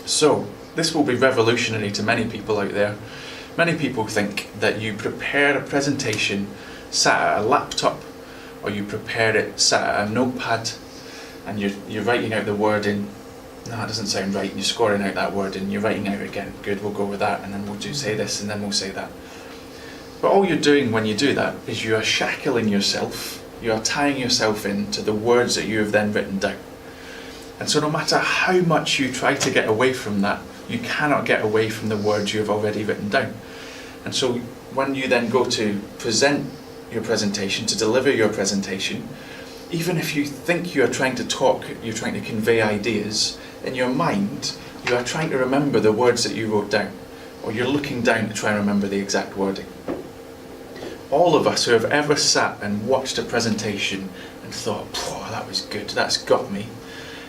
So, this will be revolutionary to many people out there. Many people think that you prepare a presentation sat at a laptop, or you prepare it sat at a notepad, and you're writing out the wording. No, that doesn't sound right. You're scoring out that word and you're writing out again. Good, we'll go with that, and then we'll say this, and then we'll say that. But all you're doing when you do that is you are shackling yourself, you are tying yourself into the words that you have then written down. And so no matter how much you try to get away from that, you cannot get away from the words you have already written down. And so when you then go to present your presentation, to deliver your presentation, even if you think you are trying to talk, you're trying to convey ideas, in your mind you are trying to remember the words that you wrote down, or you're looking down to try and remember the exact wording. All of us who have ever sat and watched a presentation and thought, that was good, that's got me,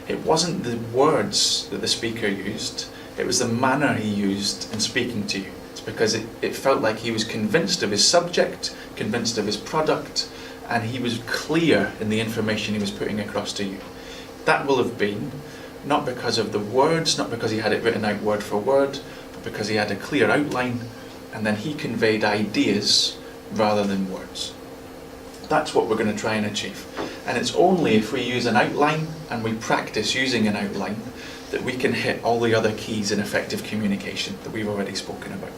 it wasn't the words that the speaker used, it was the manner he used in speaking to you. It's because it felt like he was convinced of his subject, convinced of his product, and he was clear in the information he was putting across to you. That will have been not because of the words, not because he had it written out word for word, but because he had a clear outline, and then he conveyed ideas rather than words. That's what we're going to try and achieve. And it's only if we use an outline and we practice using an outline that we can hit all the other keys in effective communication that we've already spoken about.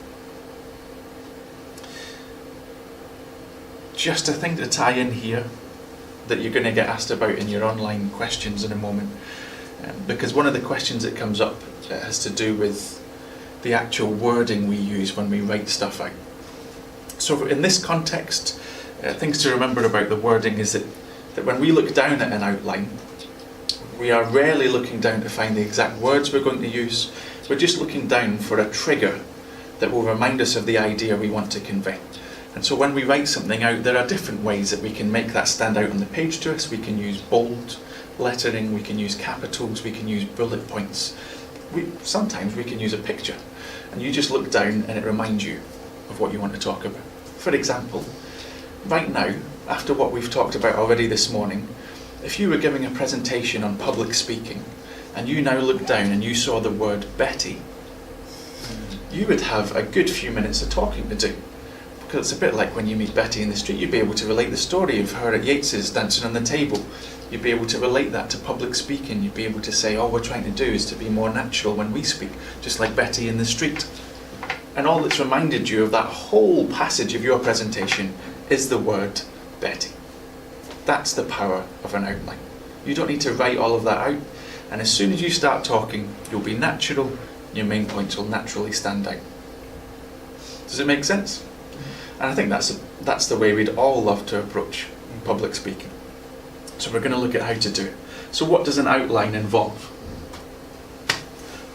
Just a thing to tie in here that you're going to get asked about in your online questions in a moment, because one of the questions that comes up has to do with the actual wording we use when we write stuff out. So in this context, things to remember about the wording is that when we look down at an outline, we are rarely looking down to find the exact words we're going to use. We're just looking down for a trigger that will remind us of the idea we want to convey. And so when we write something out, there are different ways that we can make that stand out on the page to us. We can use bold lettering, we can use capitals, we can use bullet points. Sometimes we can use a picture, and you just look down and it reminds you of what you want to talk about. For example, right now, after what we've talked about already this morning, if you were giving a presentation on public speaking and you now look down and you saw the word Betty, you would have a good few minutes of talking to do. Because it's a bit like when you meet Betty in the street, you'd be able to relate the story of her at Yates's dancing on the table. You'd be able to relate that to public speaking. You'd be able to say, all we're trying to do is to be more natural when we speak, just like Betty in the street. And all that's reminded you of that whole passage of your presentation is the word Betty. That's the power of an outline. You don't need to write all of that out, and as soon as you start talking, you'll be natural, your main points will naturally stand out. Does it make sense? And I think that's the way we'd all love to approach public speaking. So we're going to look at how to do it. So what does an outline involve?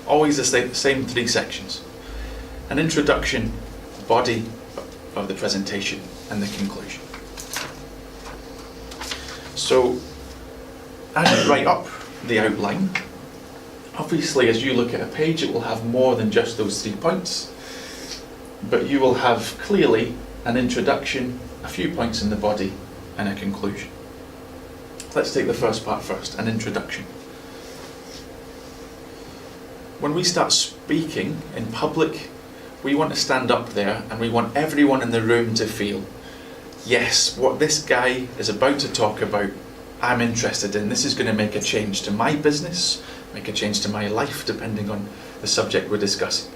Always the same three sections. An introduction, body of the presentation, and the conclusion. So as you write up the outline, obviously as you look at a page it will have more than just those 3 points, but you will have clearly an introduction, a few points in the body, and a conclusion. Let's take the first part first, an introduction. When we start speaking in public, we want to stand up there and we want everyone in the room to feel, yes, what this guy is about to talk about, I'm interested in. This is going to make a change to my business, make a change to my life, depending on the subject we're discussing.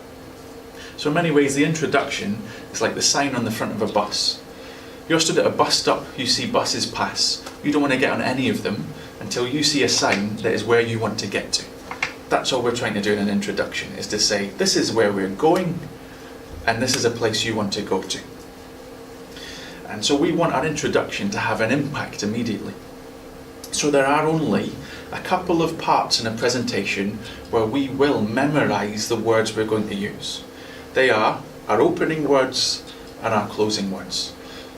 So in many ways, the introduction is like the sign on the front of a bus. You're stood at a bus stop, you see buses pass. You don't want to get on any of them until you see a sign that is where you want to get to. That's all we're trying to do in an introduction, is to say, this is where we're going, and this is a place you want to go to. And so we want our introduction to have an impact immediately. So there are only a couple of parts in a presentation where we will memorize the words we're going to use. They are our opening words and our closing words.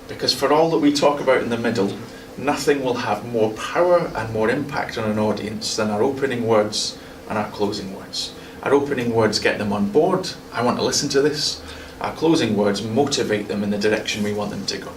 Because for all that we talk about in the middle, nothing will have more power and more impact on an audience than our opening words and our closing words. Our opening words get them on board, I want to listen to this. Our closing words motivate them in the direction we want them to go.